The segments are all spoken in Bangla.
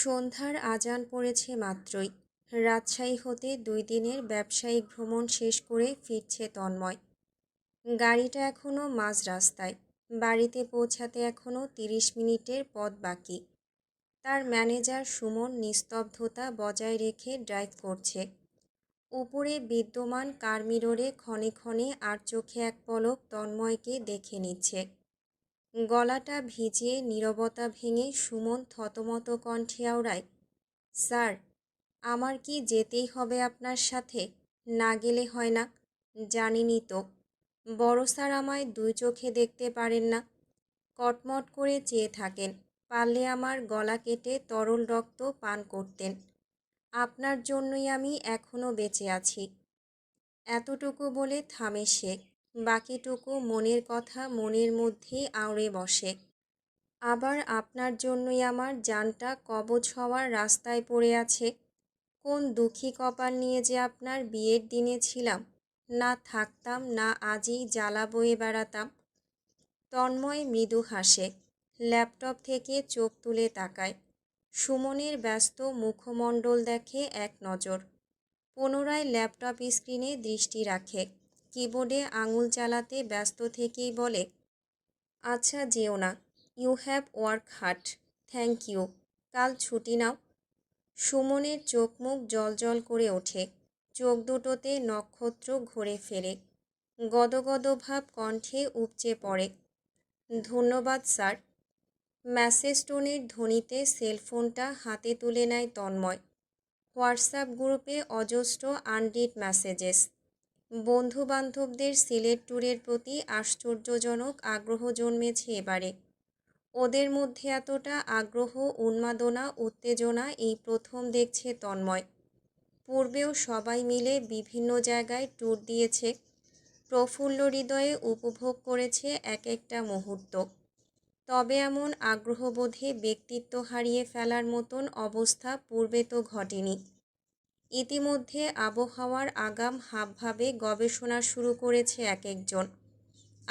সন্ধ্যার আজান পড়েছে মাত্রই। রাজশাহী হতে 2 দিনের ব্যবসায়িক ভ্রমণ শেষ করে ফিরছে তন্ময়। গাড়িটা এখনও মাঝ রাস্তায়। বাড়িতে পৌঁছাতে এখনও 30 মিনিটের পথ বাকি। তার ম্যানেজার সুমন নিস্তব্ধতা বজায় রেখে ড্রাইভ করছে। উপরে বিদ্যমান কার মিররে ক্ষণে ক্ষণে আর চোখে এক পলক তন্ময়কে দেখে নিচ্ছে। গলাটা ভিজিয়ে নীরবতা ভেঙে সুমন থতমত কণ্ঠে আওড়ায়, স্যার, আমার কি যেতেই হবে আপনার সাথে? না গেলে হয় না? জানিনি তো। বড় স্যার আমায় 2 চোখে দেখতে পারেন না। কটমট করে চেয়ে থাকেন। পারলে আমার গলা কেটে তরল রক্ত পান করতেন। আপনার জন্যই আমি এখনও বেঁচে আছি। এতটুকু বলে থামে সে। বাকিটুকু মনের কথা মনের মধ্যেই আওড়ে বসে। আবার আপনার জন্যই আমার জানটা কবজ হওয়ার রাস্তায় পড়ে আছে। কোন দুঃখী কপাল নিয়ে যে আপনার বিয়ের দিনে ছিলাম, না থাকতাম না আজই জ্বালা বয়ে বেড়াতাম। তন্ময় মৃদু হাসে। ল্যাপটপ থেকে চোখ তুলে তাকায়। সুমনের ব্যস্ত মুখমণ্ডল দেখে এক নজর। পুনরায় ল্যাপটপ স্ক্রিনে দৃষ্টি রাখে। কিবোর্ডে আঙুল চালাতে ব্যস্ত থেকেই বলে, আচ্ছা যেও না। You have work hard. Thank you. কাল ছুটি নাও। সুমনের চোখ মুখ জ্বলজ্বল করে ওঠে। চোখ দুটোতে নক্ষত্র ঘুরে ফেরে। গদগদ ভাব কণ্ঠে উপচে পড়ে। ধন্যবাদ স্যার। মেসেজ টোনের ধ্বনিতে সেলফোনটা হাতে তুলে নেয় তন্ময়। হোয়াটসঅ্যাপ গ্রুপে অজস্র আনরিড মেসেজেস। বন্ধুবান্ধবদের সিলেট ট্যুরের প্রতি আশ্চর্যজনক আগ্রহ জন্মেছে এবারে। ওদের মধ্যে এতটা আগ্রহ, উন্মাদনা, উত্তেজনা এই প্রথম দেখছে তন্ময়। পূর্বেও সবাই মিলে বিভিন্ন জায়গায় ট্যুর দিয়েছে। প্রফুল্ল হৃদয়ে উপভোগ করেছে এক একটা মুহূর্ত। তবে এমন আগ্রহবোধে ব্যক্তিত্ব হারিয়ে ফেলার মতন অবস্থা পূর্বে তো ঘটেনি। ইতিমধ্যে আবহাওয়ার আগাম হাবভাবে গবেষণা শুরু করেছে এক একজন।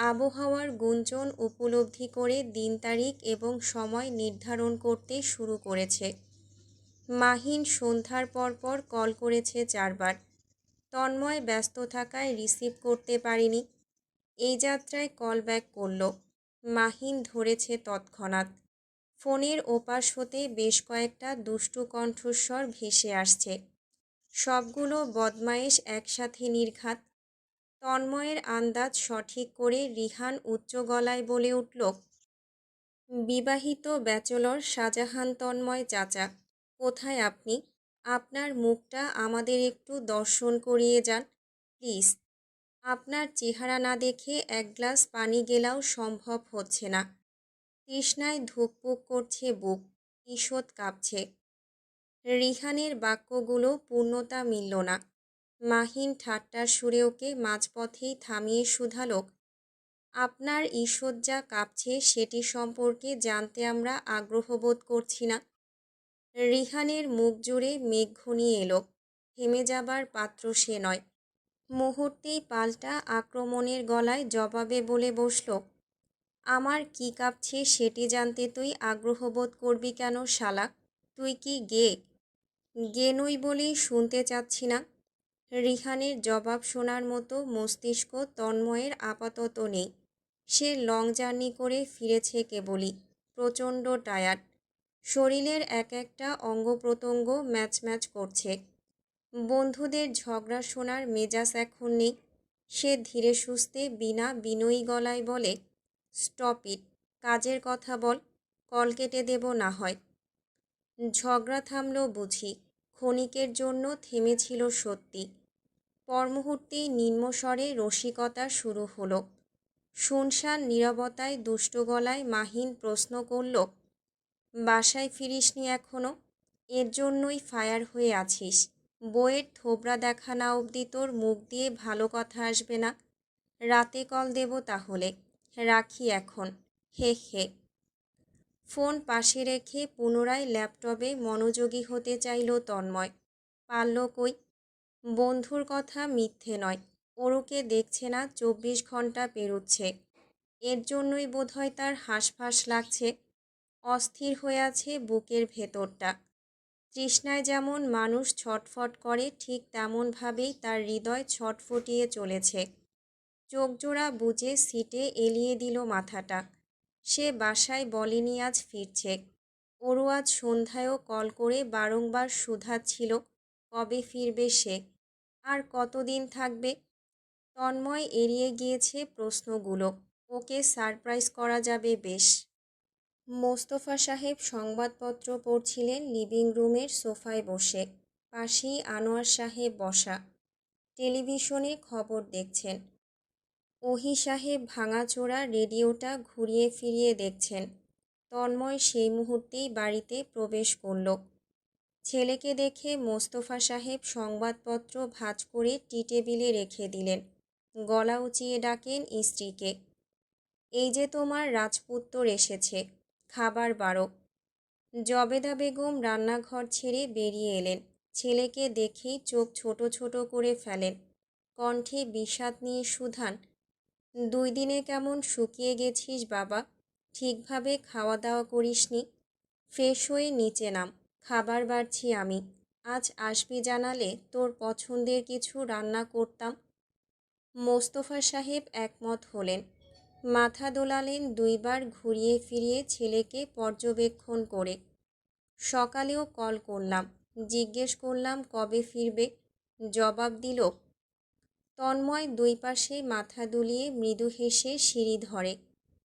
আবহাওয়ার গুঞ্জন উপলব্ধি করে দিন তারিখ এবং সময় নির্ধারণ করতে শুরু করেছে। মাহিন সন্ধ্যার পরপর কল করেছে 4বার। তন্ময় ব্যস্ত থাকায় রিসিভ করতে পারেনি। এই যাত্রায় কল ব্যাক করল। মাহিন ধরেছে তৎক্ষণাৎ। ফোনের ওপাশ হতে বেশ কয়েকটা দুষ্টু কণ্ঠস্বর ভেসে আসছে। সবগুলো বদমায়েশ একসাথে নির্ঘাত। তন্ময়ের আন্দাজ সঠিক করে রিহান উচ্চ গলায় বলে উঠল, বিবাহিত ব্যাচেলর শাহজাহান তন্ময় চাচা, কোথায় আপনি? আপনার মুখটা আমাদের একটু দর্শন করিয়ে যান প্লিজ। আপনার চেহারা না দেখে এক গ্লাস পানি গেলাও সম্ভব হচ্ছে না। তৃষ্ণায় ধুকপুক করছে বুক, ঈষৎ কাঁপছে। রিহানের বাক্যগুলো পূর্ণতা মিলল না। মাহিন ঠাট্টার সুরে ওকে মাঝপথেই থামিয়ে শুধালো, আপনার ঈষৎ যা কাঁপছে সেটি সম্পর্কে জানতে আমরা আগ্রহ বোধ করছি না। রিহানের মুখ জুড়ে মেঘ ঘনিয়ে এলো। থেমে যাবার পাত্র সে নয়। মুহূর্তেই পাল্টা আক্রমণের গলায় জবাবে বলে বসল, আমার কি কাঁপছে সেটি জানতে তুই আগ্রহ বোধ করবি কেন শালা? তুই কি গে? গে নই বলেই শুনতে চাচ্ছি না। রিহানের জবাব শোনার মতো মস্তিষ্ক তন্ময়ের আপাতত নেই। সে লং জার্নি করে ফিরেছে কেবলই। প্রচণ্ড টায়ার্ড। শরীরের এক একটা অঙ্গ প্রত্যঙ্গ ম্যাচ ম্যাচ করছে। বন্ধুদের ঝগড়া শোনার মেজাজ এখন নেই। সে ধীরে সুস্থে বিনা বিনয়ী গলায় বলে, স্টপ ইট। কাজের কথা বল। কল কেটে দেব না হয়। ঝগড়া থামল বুঝি। ক্ষণিকের জন্য থেমেছিল সত্যি। পরমুহূর্তেই নিম্নস্বরে রসিকতা শুরু হলো। শুনশান নীরবতায় দুষ্ট গলায় মাহিন প্রশ্ন করল, বাসায় ফিরিসনি এখনো? এর জন্যই ফায়ার হয়ে আছিস? বইয়ের থোবরা দেখা না অবধি তোর মুখ দিয়ে ভালো কথা আসবে না। রাতে কল দেব তাহলে। রাখি এখন। হে হে। ফোন পাশে রেখে পুনরায় ল্যাপটপে মনোযোগী হতে চাইল তন্ময়। পারল কই? বন্ধুর কথা মিথ্যে নয়। ওরুকে দেখছে না 24 ঘন্টা পেরোচ্ছে। এর জন্যই বোধহয় তার হাঁসফাঁস লাগছে। অস্থির হয়ে আছে বুকের ভেতরটা। তৃষ্ণায় যেমন মানুষ ছটফট করে ঠিক তেমনভাবেই তার হৃদয় ছটফটিয়ে চলেছে। চোখজোড়া বুজে সিটে এলিয়ে দিল মাথাটা। সে বাসায় বলেনি আজ ফিরছে। ওরও আজ সন্ধ্যায়ও কল করে বারংবার শুধাচ্ছিল কবে ফিরবে সে, আর কতদিন থাকবে। তন্ময় এড়িয়ে গিয়েছে প্রশ্নগুলো। ওকে সারপ্রাইজ করা যাবে বেশ। মোস্তফা সাহেব সংবাদপত্র পড়ছিলেন লিভিং রুমের সোফায় বসে। পাশেই আনোয়ার সাহেব বসা, টেলিভিশনে খবর দেখছেন। ওহি সাহেব ভাঙাচোরা রেডিওটা ঘুরিয়ে ফিরিয়ে দেখছেন। তন্ময় সেই মুহূর্তেই বাড়িতে প্রবেশ করল। ছেলেকে দেখে মোস্তফা সাহেব সংবাদপত্র ভাঁজ করে টি টেবিলে রেখে দিলেন। গলা উঁচিয়ে ডাকেন স্ত্রীকে, এই যে তোমার রাজপুত্তর এসেছে, খাবার বাড়ো। জবেদা বেগম রান্নাঘর ছেড়ে বেরিয়ে এলেন। ছেলেকে দেখেই চোখ ছোট ছোট করে ফেলেন। কণ্ঠে বিষাদ নিয়ে শুধান, 2 দিনে কেমন শুকিয়ে গেছিস বাবা, ঠিকভাবে খাওয়া দাওয়া করিসনি। ফ্রেশ হয়ে নিচে নাম, খাবার বাড়ছি আমি। আজ আসবি জানালে তোর পছন্দের কিছু রান্না করতাম। মোস্তফা সাহেব একমত হলেন। মাথা দোলালেন 2বার ঘুরিয়ে ফিরিয়ে ছেলেকে পর্যবেক্ষণ করে। সকালেও কল করলাম, জিজ্ঞেস করলাম কবে ফিরবে, জবাব দিল। তন্ময় 2 পাশে মাথা দুলিয়ে মৃদু হেসে সিঁড়ি ধরে।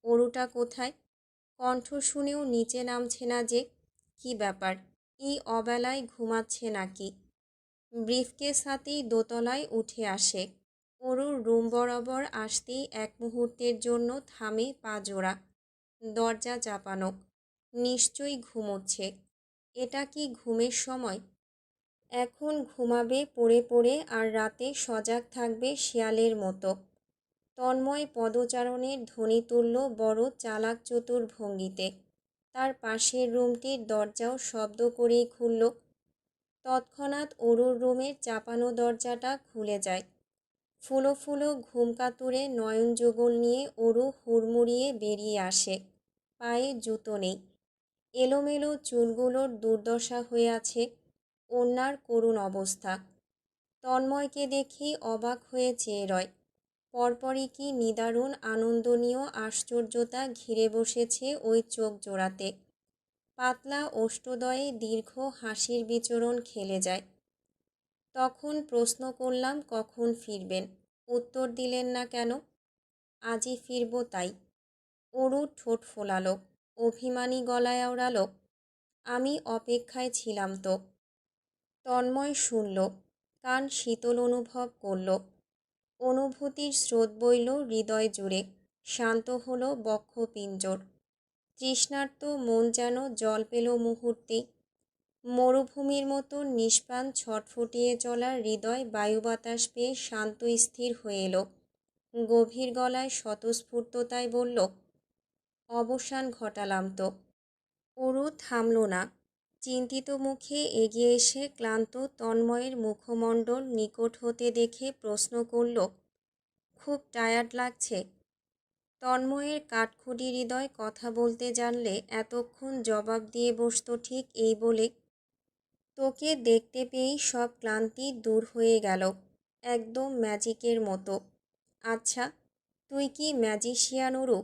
অরুটা কোথায়? কণ্ঠ শুনেও নিচে নামছে না যে। কি ব্যাপার, এই অবেলায় ঘুমাচ্ছে নাকি? ব্রিফকেস হাতেই দোতলায় উঠে আসে। অরুর রুম বরাবর আসতেই এক মুহূর্তের জন্য থামে পা জোড়া। দরজা চাপানো। নিশ্চয়ই ঘুমোচ্ছে। এটা কি ঘুমের সময়? এখন ঘুমাবে পড়ে পড়ে আর রাতে সজাগ থাকবে শিয়ালের মতো। তন্ময় পদচারণের ধ্বনি তুলল বড় চালাক চতুর ভঙ্গিতে। তার পাশের রুমটির দরজাও শব্দ করেই খুলল। তৎক্ষণাৎ অরুর রুমের চাপানো দরজাটা খুলে যায়। ফুলো ফুলো ঘুম কাতুরে নয়ন যুগল নিয়ে অরু হুড়মুড়িয়ে বেরিয়ে আসে। পায়ে জুতো নেই। এলোমেলো চুলগুলোর দুর্দশা হয়ে আছে। ওনার করুণ অবস্থা। তন্ময়কে দেখেই অবাক হয়ে চেয়ে রয়। পরপরই কি নিদারুণ আনন্দনীয় আশ্চর্যতা ঘিরে বসেছে ওই চোখ জোড়াতে। পাতলা ওষ্ঠদয়ে দীর্ঘ হাসির বিচরণ খেলে যায়। তখন প্রশ্ন করলাম কখন ফিরবেন, উত্তর দিলেন না কেন? আজই ফিরব তাই। অরু ঠোঁট ফোলালো, অভিমানী গলায় আওড়ালো, আমি অপেক্ষায় ছিলাম তো। তন্ময় শুনল, কান শীতল অনুভব করল। অনুভূতির স্রোত বইল হৃদয় জুড়ে। শান্ত হলো বক্ষপিঞ্জর। তৃষ্ণার্ত মন যেন জল পেল মুহূর্তে। মরুভূমির মতো নিষ্প্রাণ ছটফটিয়ে চলা হৃদয় বায়ু বাতাস পেয়ে শান্ত স্থির হয়ে এলো। গভীর গলায় স্বতঃস্ফূর্ততায় বলল, অবসান ঘটালাম তো। অরু থামল না। চিন্তিত মুখে এগিয়ে এসে ক্লান্ত তন্ময়ের মুখমণ্ডল নিকট হতে দেখে প্রশ্ন করল, খুব টায়ার্ড লাগছে? তন্ময়ের কাঠখুটি হৃদয় কথা বলতে জানলে এতক্ষণ জবাব দিয়ে বসত ঠিক এই বলে, তোকে দেখতে পেয়েই সব ক্লান্তি দূর হয়ে গেল, একদম ম্যাজিকের মতো। আচ্ছা, তুই কি ম্যাজিশিয়ান অরু?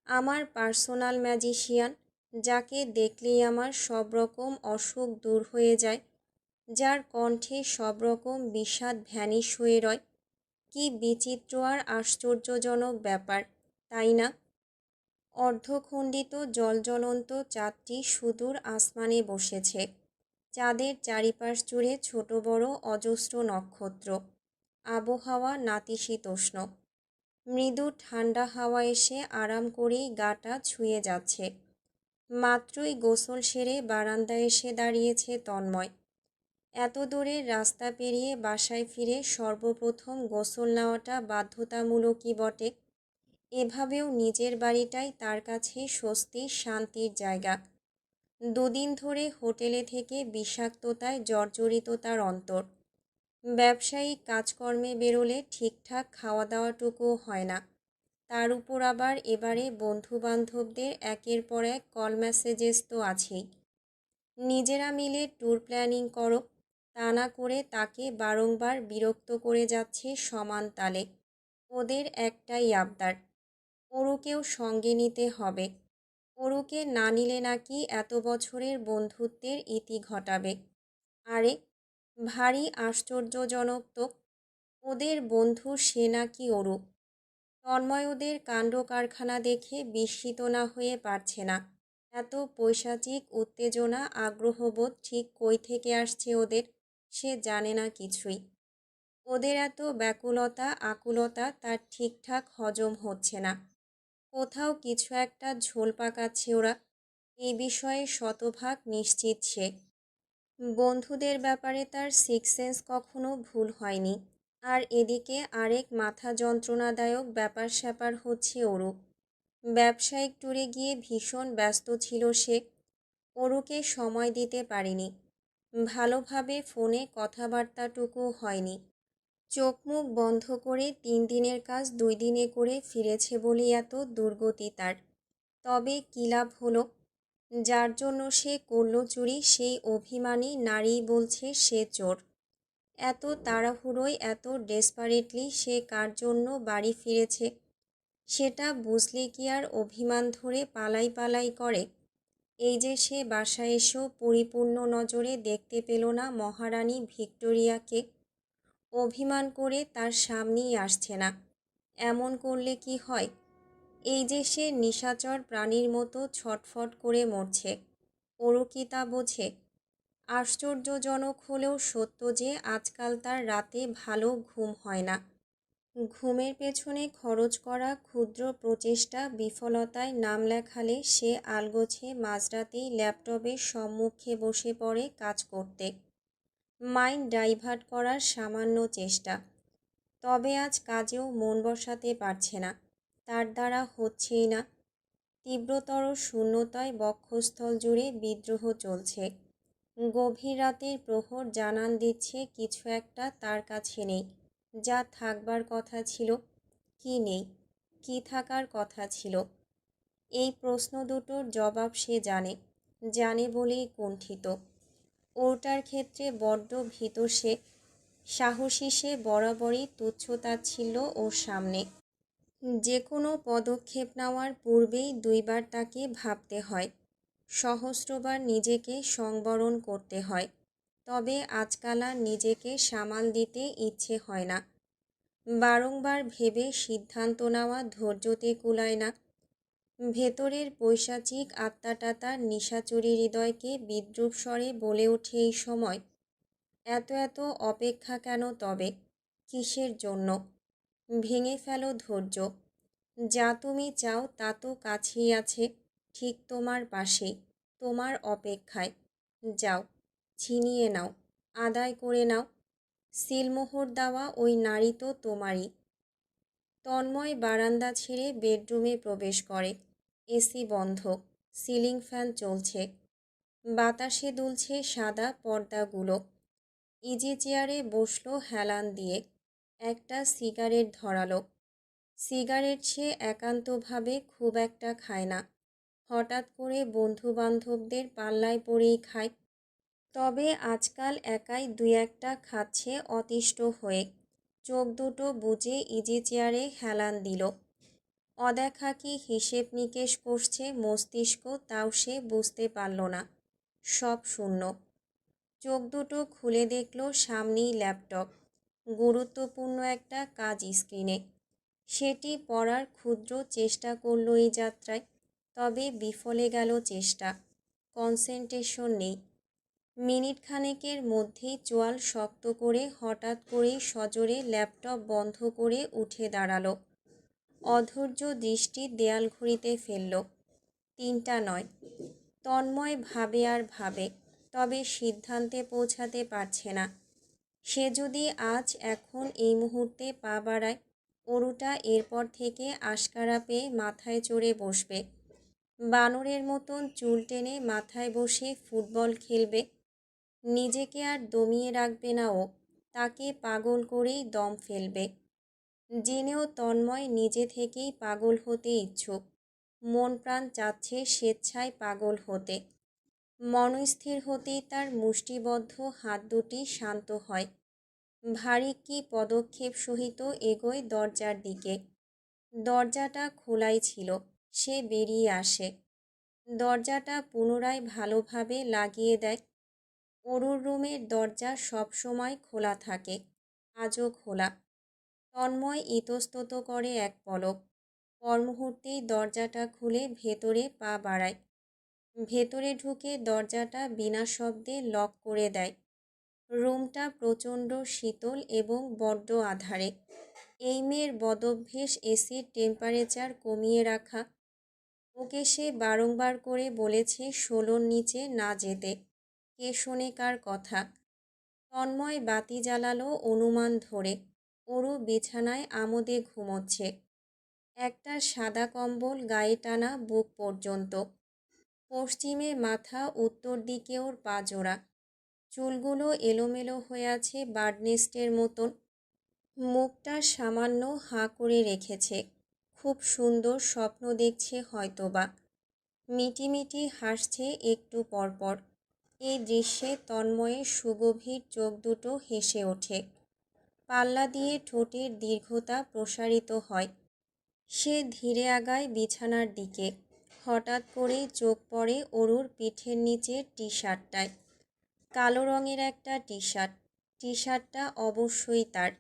আমার পার্সোনাল ম্যাজিশিয়ান, যাকে দেখলেই আমার সব রকম অসুখ দূর হয়ে যায়, যার কণ্ঠে সব রকম বিষাদ ভ্যানিশ হয়ে রয়। কি বিচিত্র আর আশ্চর্যজনক ব্যাপার, তাই না? অর্ধখণ্ডিত জলজ্বলন্ত চাঁদটি সুদূর আসমানে বসেছে। চাঁদের চারিপাশ জুড়ে ছোট বড় অজস্র নক্ষত্র। আবহাওয়া নাতিশীতোষ্ণ। মৃদু ঠান্ডা হাওয়া এসে আরাম করেই গাটা ছুঁয়ে যাচ্ছে। মাত্রই গোসল সেরে বারান্দায় এসে দাঁড়িয়েছে তন্ময়। এত দূরের রাস্তা পেরিয়ে বাসায় ফিরে সর্বপ্রথম গোসল নেওয়াটা বাধ্যতামূলকই বটে। এভাবেও নিজের বাড়িটাই তার কাছে স্বস্তির শান্তির জায়গা। 2 দিন ধরে হোটেলে থেকে বিষাক্ততায় জর্জরিত তার অন্তর। ব্যবসায়িক কাজকর্মে বেরোলে ঠিকঠাক খাওয়া দাওয়াটুকুও হয় না। তার উপর আবার এবারে বন্ধুবান্ধবদের একের পর এক কল মেসেজেস তো আছেই। নিজেরা মিলে ট্যুর প্ল্যানিং করো, তা না করে তাকে বারংবার বিরক্ত করে যাচ্ছে সমান তালে। ওদের একটাই আবদার, অরুকেও সঙ্গে নিতে হবে। অরুকে না নিলে নাকি এত বছরের বন্ধুত্বের ইতি ঘটাবে। আরে, ভারী আশ্চর্যজনক তো, ওদের বন্ধু সে নাকি অরু। তন্ময় ওদের কাণ্ডকারখানা দেখে বিস্মিত না হয়ে পারছে না। এত পৈশাচিক উত্তেজনা আগ্রহবোধ ঠিক কই থেকে আসছে ওদের, সে জানে না কিছুই। ওদের এত ব্যাকুলতা আকুলতা তার ঠিকঠাক হজম হচ্ছে না। কোথাও কিছু একটা ঝোল পাকাচ্ছে ওরা, এই বিষয়ে শতভাগ নিশ্চিত সে। বন্ধুদের ব্যাপারে তার সিক্স সেন্স কখনো ভুল হয়নি। আর এদিকে আরেক মাথা যন্ত্রণাদায়ক ব্যাপার স্যাপার হচ্ছে অরু। ব্যবসায়িক ট্যুরে গিয়ে ভীষণ ব্যস্ত ছিল সে, অরুকে সময় দিতে পারেনি। ভালোভাবে ফোনে কথাবার্তাটুকু হয়নি। চোখ মুখ বন্ধ করে 3 দিনের কাজ 2 দিনে করে ফিরেছে বলেই এত দুর্গতি তার। তবে কী লাভ হলো? যার জন্য সে করল চুরি সেই অভিমানী নারীই বলছে সে চোর। এত তাড়াহুড়োয় এত ডেসপারেটলি সে কার জন্য বাড়ি ফিরেছে সেটা বুঝলে কি আর অভিমান ধরে পালাই পালাই করে? এই যে সে বাসায় এসেও পরিপূর্ণ নজরে দেখতে পেল না মহারানী ভিক্টোরিয়াকে, অভিমান করে তার সামনেই আসছে না। এমন করলে কি হয়? এই যে সে নিশাচর প্রাণীর মতো ছটফট করে মরছে, ওরও কি তা বোঝে? আশ্চর্যজনক হলেও সত্য যে আজকাল তার রাতে ভালো ঘুম হয় না। ঘুমের পেছনে খরচ করা ক্ষুদ্র প্রচেষ্টা বিফলতায় নাম লেখালে সে আলগোছে মাঝরাতেই ল্যাপটপের সম্মুখে বসে পড়ে কাজ করতে। মাইন্ড ডাইভার্ট করার সামান্য চেষ্টা, তবে আজ কাজেও মন বসাতে পারছে না, তার দ্বারা হচ্ছেই না। তীব্রতর শূন্যতায় বক্ষস্থল জুড়ে বিদ্রোহ চলছে। গভীর রাতের প্রহর জানান দিচ্ছে কিছু একটা তার কাছে নেই, যা থাকবার কথা ছিল। কি নেই, কি থাকার কথা ছিল? এই প্রশ্ন দুটোর জবাব সে জানে, জানে বলেই কুণ্ঠিত। ওটার ক্ষেত্রে বড্ড ভীত সে, সাহসী সে বরাবরই তুচ্ছ-তাচ্ছিল্য ওর সামনে। যে কোনো পদক্ষেপ নেওয়ার পূর্বেই 2বার তাকে ভাবতে হয়, সহস্রবার নিজেকে সংবরণ করতে হয়। তবে আজকাল আর নিজেকে সামাল দিতে ইচ্ছে হয় না। বারংবার ভেবে সিদ্ধান্ত নেওয়া ধৈর্যতে কুলায় না। ভেতরের পৈশাচিক আত্মাটা তার নিশাচরী হৃদয়কে বিদ্রূপ স্বরে বলে ওঠে এই সময়, এত এত অপেক্ষা কেন তবে? কিসের জন্য? ভেঙে ফেলো ধৈর্য। যা তুমি চাও তা তো কাছেই আছে, ঠিক তোমার পাশেই, তোমার অপেক্ষায়। যাও, ছিনিয়ে নাও, আদায় করে নাও। সিলমোহর দেওয়া ওই নারী তো তোমারই। তন্ময় বারান্দা ছেড়ে বেডরুমে প্রবেশ করে। এসি বন্ধ, সিলিং ফ্যান চলছে, বাতাসে দুলছে সাদা পর্দাগুলো। ইজি চেয়ারে বসলো হেলান দিয়ে, একটা সিগারেট ধরালো। সিগারেট সে একান্তভাবে খুব একটা খায় না, হঠাৎ করে বন্ধুবান্ধবদের পাল্লায় পড়েই খায়। তবে আজকাল একাই 2-1টা খাচ্ছে অতিষ্ঠ হয়ে। চোখ দুটো বুজে ইজি চেয়ারে হেলান দিল। অদেখা কি হিসেব নিকেশ করছে মস্তিষ্ক তাও সে বুঝতে পারল না। সব শূন্য। চোখ দুটো খুলে দেখল সামনেই ল্যাপটপ, গুরুত্বপূর্ণ একটা কাজ স্ক্রিনে। সেটি পড়ার ক্ষুদ্র চেষ্টা করল এই যাত্রায়, তবে বিফলে গেল চেষ্টা। কনসেন্ট্রেশন নেই। মিনিট খানেকের মধ্যেই চোয়াল শক্ত করে হঠাৎ করেই সজোরে ল্যাপটপ বন্ধ করে উঠে দাঁড়ালো। অধৈর্য দৃষ্টি দেয়াল ঘড়িতে ফেলল। 3টা নয়। তন্ময় ভাবে আর ভাবে, তবে সিদ্ধান্তে পৌঁছাতে পারছে না। সে যদি আজ এখন এই মুহূর্তে পা বাড়ায়, অরুটা এরপর থেকে আশকারা পেয়ে মাথায় চড়ে বসবে। বানরের মতন চুল টেনে মাথায় বসে ফুটবল খেলবে। নিজেকে আর দমিয়ে রাখবে না ও, তাকে পাগল করেই দম ফেলবে। জেনেও তন্ময় নিজে থেকেই পাগল হতে ইচ্ছুক, মন প্রাণ চাচ্ছে স্বেচ্ছায় পাগল হতে। মনস্থির হতেই তার মুষ্টিবদ্ধ হাত দুটি শান্ত হয়। ভারী কি পদক্ষেপ সহিত এগোয় দরজার দিকে। দরজাটা খোলাই ছিল। সে বেরিয়ে আসে। দরজাটা পুনরায় ভালোভাবে লাগিয়ে দেয়। অরুর রুমের দরজা সবসময় খোলা থাকে, আজও খোলা। তন্ময় ইতস্তত করে এক পলক। পর মুহূর্তেই দরজাটা খুলে ভেতরে পা বাড়ায়। ভেতরে ঢুকে দরজাটা বিনা শব্দে লক করে দেয়। রুমটা প্রচণ্ড শীতল এবং বড্ড আঁধারে। এই মেয়ের বদভ্যেস এসির টেম্পারেচার কমিয়ে রাখা। ওকে সে বারংবার করে বলেছে 16-র নিচে না যেতে। কে শোনে কার কথা। তন্ময় বাতি জ্বালালো অনুমান ধরে। অরু বিছানায় আমোদে ঘুমোচ্ছে। একটা সাদা কম্বল গায়ে টানা বুক পর্যন্ত। পশ্চিমে মাথা, উত্তর দিকে ওর পা জোড়া। চুলগুলো এলোমেলো হয়ে আছে বার্ডনেস্টের মতন। মুখটা সামান্য হাঁ করে রেখেছে। খুব সুন্দর স্বপ্ন দেখছে হয়তোবা। মিটিমিটি হাসছে একটু পরপর। এই দৃশ্যে তন্ময়ের সুগভীর চোখ দুটো হেসে ওঠে। পাল্লা দিয়ে ঠোঁটের দীর্ঘতা প্রসারিত হয়। সে ধীরে আগায় বিছানার দিকে। হঠাৎ করেই চোখ পড়ে অরুর পিঠের নিচের টি শার্টটায়। কালো রঙের একটা টি শার্ট। টি শার্টটা অবশ্যই তার।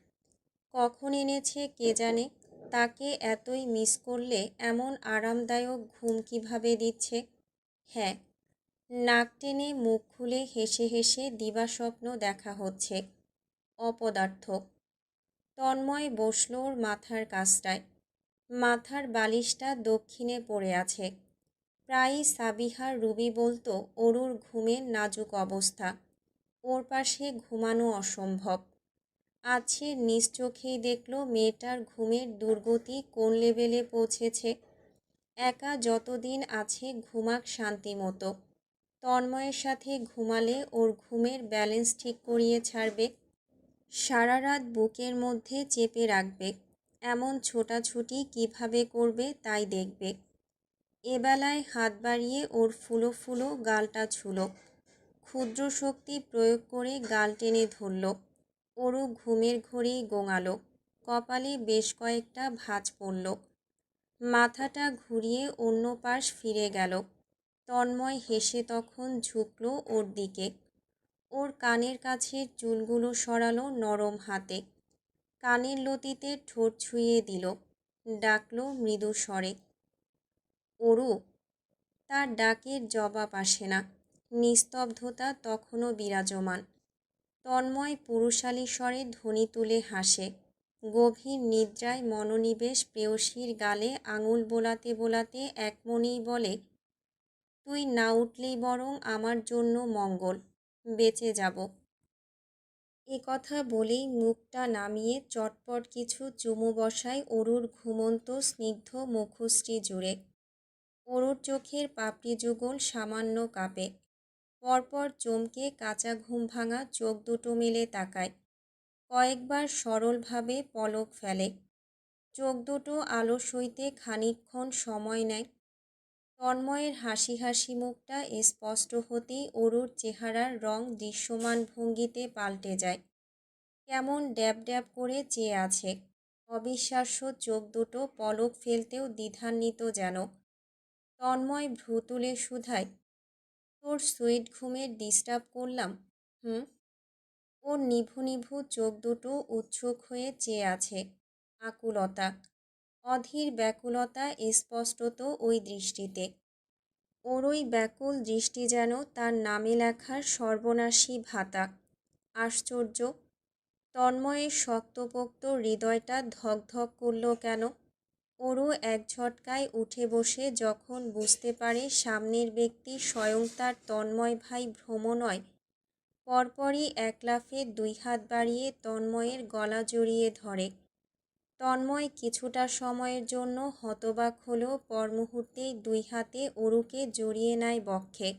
কখন এনেছে কে জানে। তাকে এতই মিস করলে এমন আরামদায়ক ঘুম কিভাবে দিচ্ছে। হ্যাঁ, নাক টেনে মুখ খুলে হেসে হেসে দিবাস্বপ্ন দেখা হচ্ছে। অপদার্থ। তন্ময় বসল ওর মাথার কাছটায়। মাথার বালিশটা দক্ষিণে পড়ে আছে। প্রায়ই সাবিহার রুবি বলতো অরুর ঘুমের নাজুক অবস্থা। ওর পাশে ঘুমানো অসম্ভব। আজ সে নিজ চোখেই দেখল মেয়েটার ঘুমের দুর্গতি কোন লেভেলে পৌঁছেছে। একা যতদিন আছে ঘুমাক শান্তি মতো। তন্ময়ের সাথে ঘুমালে ওর ঘুমের ব্যালেন্স ঠিক করিয়ে ছাড়বে। সারা রাত বুকের মধ্যে চেপে রাখবে। এমন ছোটাছুটি কিভাবে করবে তাই দেখবে। এবেলায় হাত বাড়িয়ে ওর ফুলো ফুলো গালটা ছুলো। ক্ষুদ্র শক্তি প্রয়োগ করে গাল টেনে ধরল। অরু ঘুমের ঘোরেই গোঙালো। কপালে বেশ কয়েকটা ভাঁজ পড়ল। মাথাটা ঘুরিয়ে অন্য পাশ ফিরে গেল। তন্ময় হেসে তখন ঝুঁকল ওর দিকে। ওর কানের কাছের চুলগুলো সরালো নরম হাতে। কানের লতিতে ঠোঁট ছুঁয়ে দিল। ডাকল মৃদু স্বরে, অরু। তার ডাকের জবাব আসে না। নিস্তব্ধতা তখনও বিরাজমান। তন্ময় পুরুষালী স্বরে ধ্বনি তুলে হাসে। গভীর নিদ্রায় মনোনিবেশ প্রেয়সীর গালে আঙুল বোলাতে বোলাতে একমনেই বলে, তুই না উঠলেই বরং আমার জন্য মঙ্গল। বেঁচে যাব। এ কথা বলেই মুখটা নামিয়ে চটপট কিছু চুমু বসায় অরুর ঘুমন্ত স্নিগ্ধ মুখশ্রী জুড়ে। অরুর চোখের পাপড়ি যুগল সামান্য কাঁপে। পরপর চমকে কাঁচা ঘুম ভাঙা চোখ দুটো মেলে তাকায়। কয়েকবার সরলভাবে পলক ফেলে। চোখ দুটো আলো সইতে খানিকক্ষণ সময় নেয়। তন্ময়ের হাসি হাসি মুখটা স্পষ্ট হতেই অরুর চেহারার রং দৃশ্যমান ভঙ্গিতে পাল্টে যায়। কেমন ড্যাব ড্যাব করে চেয়ে আছে। অবিশ্বাস্য চোখ দুটো পলক ফেলতেও দ্বিধান্বিত যেন। তন্ময় ভ্রু তুলে শুধায়, তোর সুইট ঘুমের ডিস্টার্ব করলাম? হুম। ওর নিভু নিভু চোখ দুটো উৎসুক হয়ে চেয়ে আছে। আকুলতা, অধীর ব্যাকুলতা স্পষ্টত ওই দৃষ্টিতে। ওর ওই ব্যাকুল দৃষ্টি যেন তার নামে লেখার সর্বনাশী ভাতা। আশ্চর্য। তন্ময়ের শক্তপোক্ত হৃদয়টা ধক ধক করল কেন। অরু এক ঝটকায় উঠে বসে যখন বুঝতে পারে সামনের ব্যক্তি স্বয়ং তার তন্ময় ভাই ভ্রম নয়, পরপরই এক লাফে দুই হাত বাড়িয়ে তন্ময়ের গলা জড়িয়ে ধরে। তন্ময় কিছুটা সময়ের জন্য হতবাক হলেও পর মুহূর্তেই দুই হাতে অরুকে জড়িয়ে নেয় বক্ষে।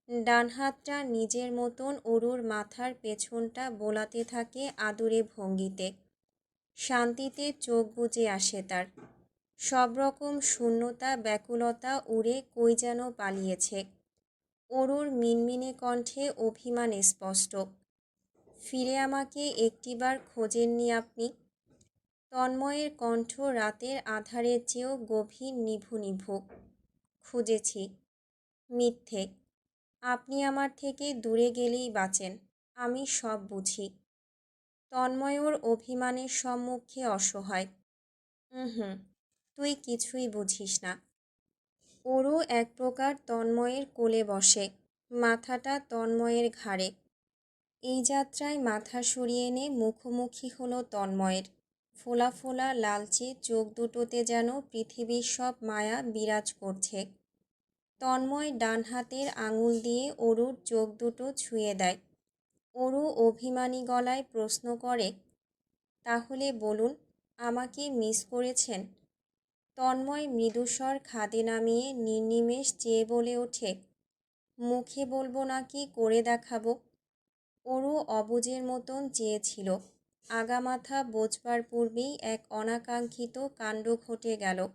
ডান হাতটা নিজের মতন অরুর মাথার পেছনটা বোলাতে থাকে আদুরে ভঙ্গিতে। শান্তিতে চোখ বুজে আসে তার। সব রকম শূন্যতা ব্যাকুলতা উড়ে কই যেন পালিয়েছে। অরুর মিনমিনে কণ্ঠে অভিমান স্পষ্ট। ফিরে আমাকে একটিবার খোঁজেননি আপনি? তন্ময়ের কণ্ঠ রাতের আঁধারের চেয়েও গভীর নিভু নিভু। খুঁজেছি। মিথ্যে। আপনি আমার থেকে দূরে গেলেই বাঁচেন। আমি সব বুঝি। তন্ময় অভিমানের সম্মুখে অসহায়। হুম, তুই কিছুই বুঝিস না। ওরও এক প্রকার তন্ময়ের কোলে বসে, মাথাটা তন্ময়ের ঘাড়ে। এই যাত্রায় মাথা সরিয়ে এনে মুখোমুখি হলো তন্ময়ের। ফোলা ফোলা লালচে চোখ দুটোতে যেন পৃথিবীর সব মায়া বিরাজ করছে। তন্ময় ডান হাতের আঙুল দিয়ে অরুর চোখ দুটো ছুঁয়ে দেয়। অরু অভিমানী গলায় প্রশ্ন করে, তাহলে বলুন, আমাকে মিস করেছেন? তন্ময় মৃদুস্বর খাদে নামিয়ে নির্নিমেষ চেয়ে বলে ওঠে, মুখে বলবো নাকি করে দেখাবো? অরু অবুঝের মতন চেয়েছিল। আগামাথা বোঝবার পূর্বেই এক অনাকাঙ্ক্ষিত কাণ্ড ঘটে গেল।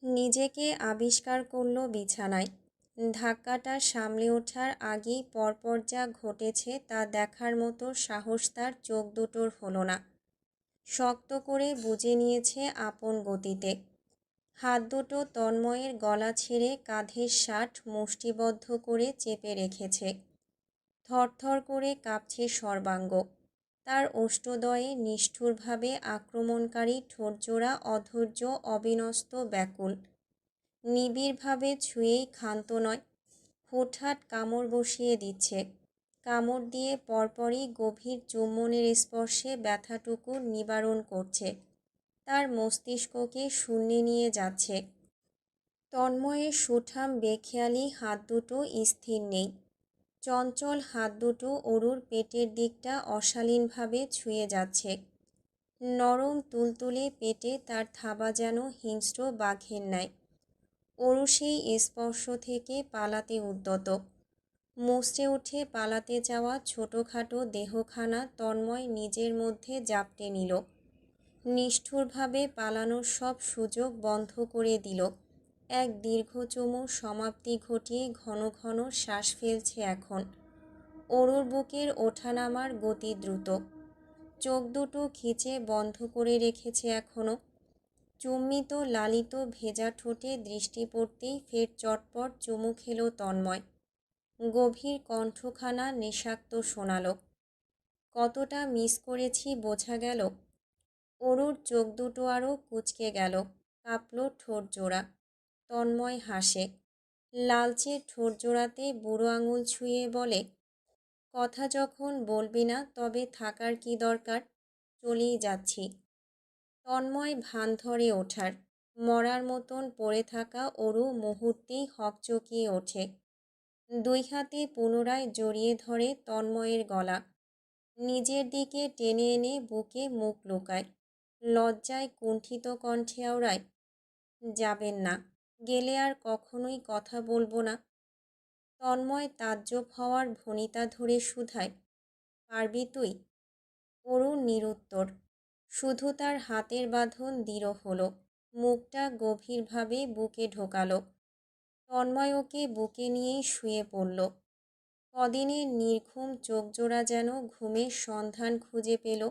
নিজেকে আবিষ্কার করল বিছানায়। ধাক্কাটা সামলে ওঠার আগেই পরপর যা ঘটেছে তা দেখার মতো সাহস তার চোখ দুটোর হলো না। শক্ত করে বুঝে নিয়েছে আপন গতিতে। হাত দুটো তন্ময়ের গলা ছেড়ে কাঁধের শার্ট মুষ্টিবদ্ধ করে চেপে রেখেছে। থরথর করে কাঁপছে সর্বাঙ্গ। তার ওষ্ঠদয়ে নিষ্ঠুরভাবে আক্রমণকারী ঠোঁটজোড়া অধৈর্য, অবিন্যস্ত, ব্যাকুল। নিবিড়ভাবে ছুঁয়েই ক্ষান্ত নয়, হুটহাট কামড় বসিয়ে দিচ্ছে। কামড় দিয়ে পরপরই গভীর চুম্বনের স্পর্শে ব্যথাটুকু নিবারণ করছে। তার মস্তিষ্ককে শূন্যে নিয়ে যাচ্ছে। তন্ময়ের সুঠাম বেখেয়ালি হাত দুটো স্থির নেই। চঞ্চল হাত দুটো অরুর পেটের দিকটা অশালীনভাবে ছুঁয়ে যাচ্ছে। নরম তুলতুলে পেটে তার থাবা যেন হিংস্র বাঘের ন্যায়। অরু সেই স্পর্শ থেকে পালাতে উদ্যত। মুচড়ে উঠে পালাতে যাওয়া ছোটোখাটো দেহখানা তন্ময় নিজের মধ্যে জাপটে নিল। নিষ্ঠুরভাবে পালানোর সব সুযোগ বন্ধ করে দিল। এক দীর্ঘ চুমুর সমাপ্তি ঘটিয়ে ঘন ঘন শ্বাস ফেলছে এখন। অরুর বুকের ওঠানামার গতি দ্রুত। চোখ দুটো খিচে বন্ধ করে রেখেছে এখনো। চুম্বিত লালিত ভেজা ঠোঁটে দৃষ্টি পড়তেই ফের চটপট চুমু খেল তন্ময়। গভীর কণ্ঠখানা নেশাক্ত শোনালো। কতটা মিস করেছি বোঝা গেল। অরুর চোখ দুটো আরও কুঁচকে গেল, কাঁপল ঠোঁট জোড়া। তন্ময় হাসে। লালচে ঠোঁট জোড়াতে বুড়ো আঙুল ছুঁয়ে বলে, কথা যখন বলবি না তবে থাকার কি দরকার? চলেই যাচ্ছি। তন্ময় ভান ধরে ওঠার। মরার মতন পড়ে থাকা অরু মুহূর্তেই হকচকিয়ে ওঠে। দুই হাতে পুনরায় জড়িয়ে ধরে তন্ময়ের গলা। নিজের দিকে টেনে এনে বুকে মুখ লুকায়। লজ্জায় কুণ্ঠিত কণ্ঠে আওড়ায়, যাবেন না, গেলে আর কখনোই কথা বলবো না। তন্ময় তাজ্জব হওয়ার ভনিতা ধরে শুধায়, পারবি তুই? অরুণ নিরুত্তর। শুধু তার হাতের বাঁধন দৃঢ় হলো। মুখটা গভীরভাবে বুকে ঢোকালো। তন্ময় ওকে বুকে নিয়েই শুয়ে পড়ল। কদিনের নির্ঘুম চোখজোড়া যেন ঘুমের সন্ধান খুঁজে পেল।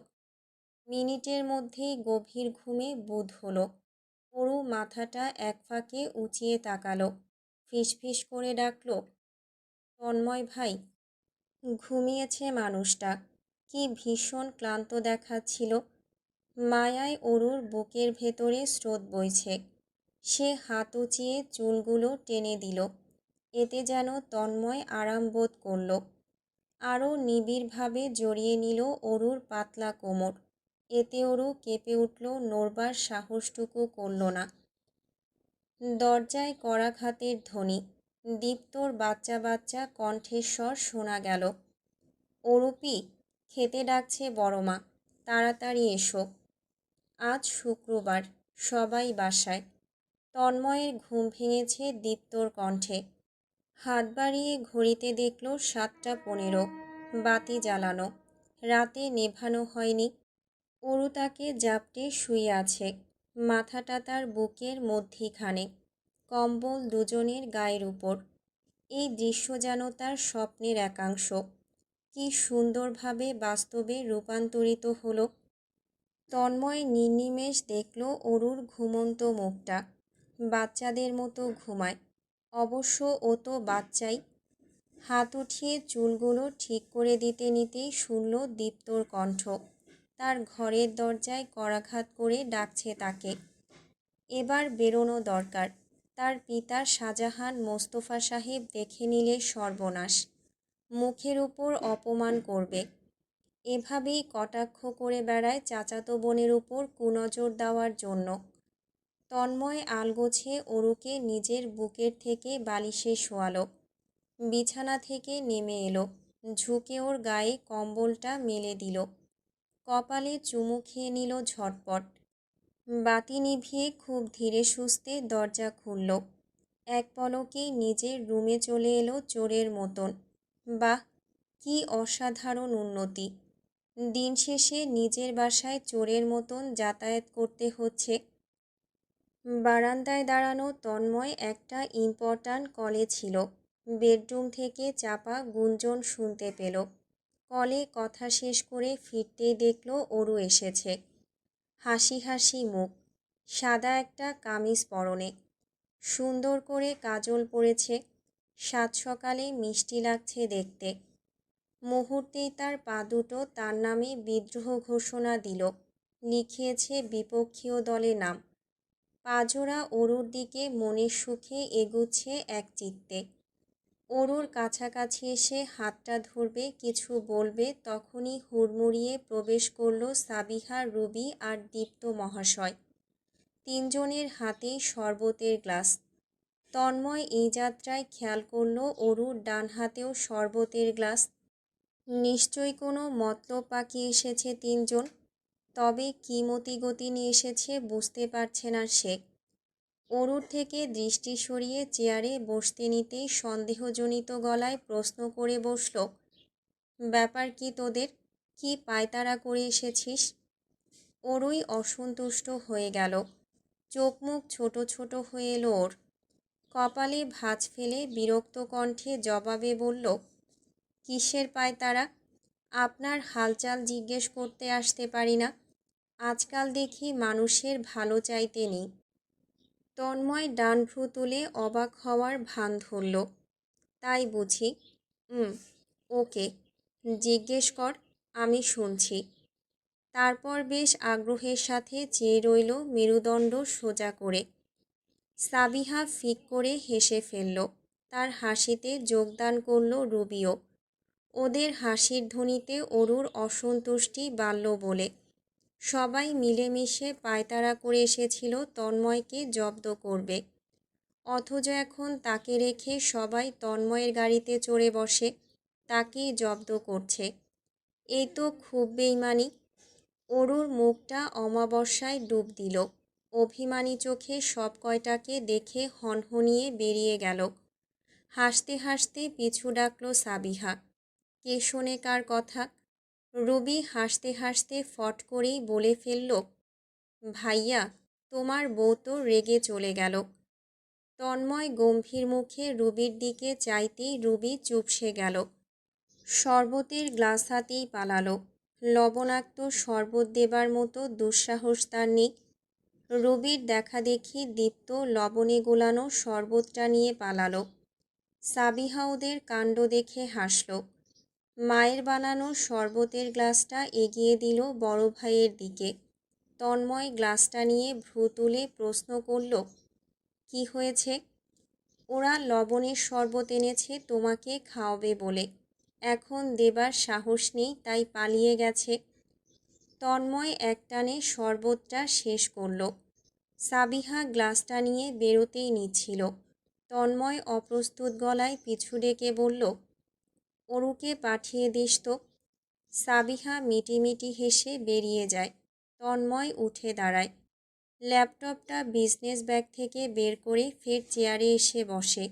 মিনিটের মধ্যেই গভীর ঘুমে বুঁদ হলো। অরু মাথাটা এক ফাঁকে উঁচিয়ে তাকালো। ফিসফিস করে ডাকল, তন্ময় ভাই। ঘুমিয়েছে মানুষটা। কি ভীষণ ক্লান্ত দেখাচ্ছিল। মায়ায় অরুর বুকের ভেতরে স্রোত বইছে। সে হাত উঁচিয়ে চুলগুলো টেনে দিল। এতে যেন তন্ময় আরাম বোধ করল। আরও নিবিড়ভাবে জড়িয়ে নিল অরুর পাতলা কোমর। এতে অরু কেঁপে উঠল, নড়বার সাহসটুকু করল না। দরজায় করাঘাতের ধ্বনি। দীপ্তর বাচ্চা বাচ্চা কণ্ঠেস্বর শোনা গেল, অরুপি, খেতে ডাকছে বড়মা, তাড়াতাড়ি এসো। আজ শুক্রবার, সবাই বাসায়। তন্ময়ের ঘুম ভেঙেছে দীপ্তর কণ্ঠে। হাত বাড়িয়ে ঘড়িতে দেখল 7:15। বাতি জ্বালানো। রাতে নেভানো হয়নি। অরু তাকে জাপটে শুয়ে আছে। মাথাটা তার বুকের মধ্যিখানে। কম্বল দুজনের গায়ের উপর। এই দৃশ্য যেন তার স্বপ্নের একাংশ। কি সুন্দরভাবে বাস্তবে রূপান্তরিত হলো। তন্ময় নির্নিমেষ দেখল অরুর ঘুমন্ত মুখটা। বাচ্চাদের মতো ঘুমায়। অবশ্য ও তো বাচ্চাই। হাত উঠিয়ে চুলগুলো ঠিক করে দিতে নিতেই শুনল দীপ্তর কণ্ঠ। তার ঘরের দরজায় করাঘাত করে ডাকছে তাকে। এবার বেরোনো দরকার। তার পিতা শাহজাহান মোস্তফা সাহেব দেখে নিলে সর্বনাশ। মুখের উপর অপমান করবে। এভাবেই কটাক্ষ করে বেড়ায় চাচাতো বোনের উপর কুনজর দেওয়ার জন্য। তন্ময় আলগোছে অরুকে নিজের বুকের থেকে বালিশে শোয়ালো। বিছানা থেকে নেমে এলো। ঝুঁকে ওর গায়ে কম্বলটা মেলে দিল। কপালে চুমু খেয়ে নিল ঝটপট। বাতি নিভিয়ে খুব ধীরে সুস্থে দরজা খুলল। এক পলকেই নিজের রুমে চলে এলো চোরের মতন। বাহ, কি অসাধারণ উন্নতি! দিন শেষে নিজের বাসায় চোরের মতন যাতায়াত করতে হচ্ছে। বারান্দায় দাঁড়ানো তন্ময় একটা ইম্পর্ট্যান্ট কলে ছিল। বেডরুম থেকে চাপা গুঞ্জন শুনতে পেল। কলে কথা শেষ করে ফিরতেই দেখল অরু এসেছে। হাসি হাসি মুখ, সাদা একটা কামিজ পরনে, সুন্দর করে কাজল পরেছে। সাত সকালে মিষ্টি লাগছে দেখতে। মুহূর্তেই তার পা দুটো তার নামে বিদ্রোহ ঘোষণা দিল। লিখিয়েছে বিপক্ষীয় দলে নাম। পাজোড়া অরুর দিকে মনের সুখে এগুচ্ছে এক চিত্তে। অরুর কাছাকাছি এসে হাতটা ধরবে, কিছু বলবে, তখনই হুড়মুড়িয়ে প্রবেশ করল সাবিহা, রুবি আর দীপ্ত মহাশয়। তিনজনের হাতেই শরবতের গ্লাস। তন্ময় এই যাত্রায় খেয়াল করল অরুর ডান হাতেও শরবতের গ্লাস। নিশ্চয়ই কোনো মতলব পাকিয়ে এসেছে তিনজন। তবে কী মতিগতি নিয়ে এসেছে বুঝতে পারছে না সে। অরুর থেকে দৃষ্টি সরিয়ে চেয়ারে বসতে নিতেই সন্দেহজনিত গলায় প্রশ্ন করে বসল, ব্যাপার কি তোদের? কি পায়তারা করে এসেছিস? অরুই অসন্তুষ্ট হয়ে গেল। চোখ মুখ ছোট ছোট হয়ে এলো ওর। কপালে ভাঁজ ফেলে বিরক্ত কণ্ঠে জবাবে বলল, কিসের পায়তারা? আপনার হালচাল জিজ্ঞেস করতে আসতে পারি না? আজকাল দেখি মানুষের ভালো চাইতে নেই। তন্ময় ডান ভ্রু তুলে অবাক হওয়ার ভান ধরল। তাই বুঝি? ওকে, জিজ্ঞেস কর, আমি শুনছি। তারপর বেশ আগ্রহের সাথে চেয়ে রইল মেরুদণ্ড সোজা করে। সাবিহা ফিক করে হেসে ফেলল। তার হাসিতে যোগদান করল রুবিও। ওদের হাসির ধ্বনিতে অরুর অসন্তুষ্টি বাড়ল বলে। সবাই মিলেমিশে পায়তারা করে এসেছিল তন্ময়কে জব্দ করবে। অথচ এখন তাকে রেখে সবাই তন্ময়ের গাড়িতে চড়ে বসে তাকেই জব্দ করছে। এই তো খুব বেইমানি। অরুর মুখটা অমাবস্যায় ডুব দিল। অভিমানী চোখে সব কয়টাকে দেখে হনহনিয়ে বেরিয়ে গেল। হাসতে হাসতে পিছু ডাকল সাবিহা। কে শোনে কার কথা? রুবি হাসতে হাসতে ফট করেই বলে ফেলল, ভাইয়া, তোমার বউ তো রেগে চলে গেল। তন্ময় গম্ভীর মুখে রুবির দিকে চাইতেই রুবি চুপসে গেল। শরবতের গ্লাস হাতেই পালালো। লবণাক্ত শরবত দেবার মতো দুঃসাহস তার নেই। রুবির দেখা দেখি দীপ্ত লবণে গোলানো শরবতটা নিয়ে পালালো। সাবিহা ওদের কাণ্ড দেখে হাসল। মায়ের বানানো শরবতের গ্লাসটা এগিয়ে দিল বড় ভাইয়ের দিকে। তন্ময় গ্লাসটা নিয়ে ভ্রু তুলে প্রশ্ন করল, কি হয়েছে? ওরা লবণের শরবত এনেছে তোমাকে খাওয়াবে বলে। এখন দেবার সাহস নেই তাই পালিয়ে গেছে। তন্ময় একটানে শরবতটা শেষ করল। সাবিহা গ্লাসটা নিয়ে বেরোতেই নিচ্ছিল। তন্ময় অপ্রস্তুত গলায় পিছু ডেকে বলল, অরুকে পাঠিয়ে দিস তো। সাবিহা মিটিমিটি হেসে বেরিয়ে যায়। তন্ময় উঠে দাঁড়ায়। ল্যাপটপটা বিজনেস ব্যাগ থেকে বের করে ফের চেয়ারে এসে বসে।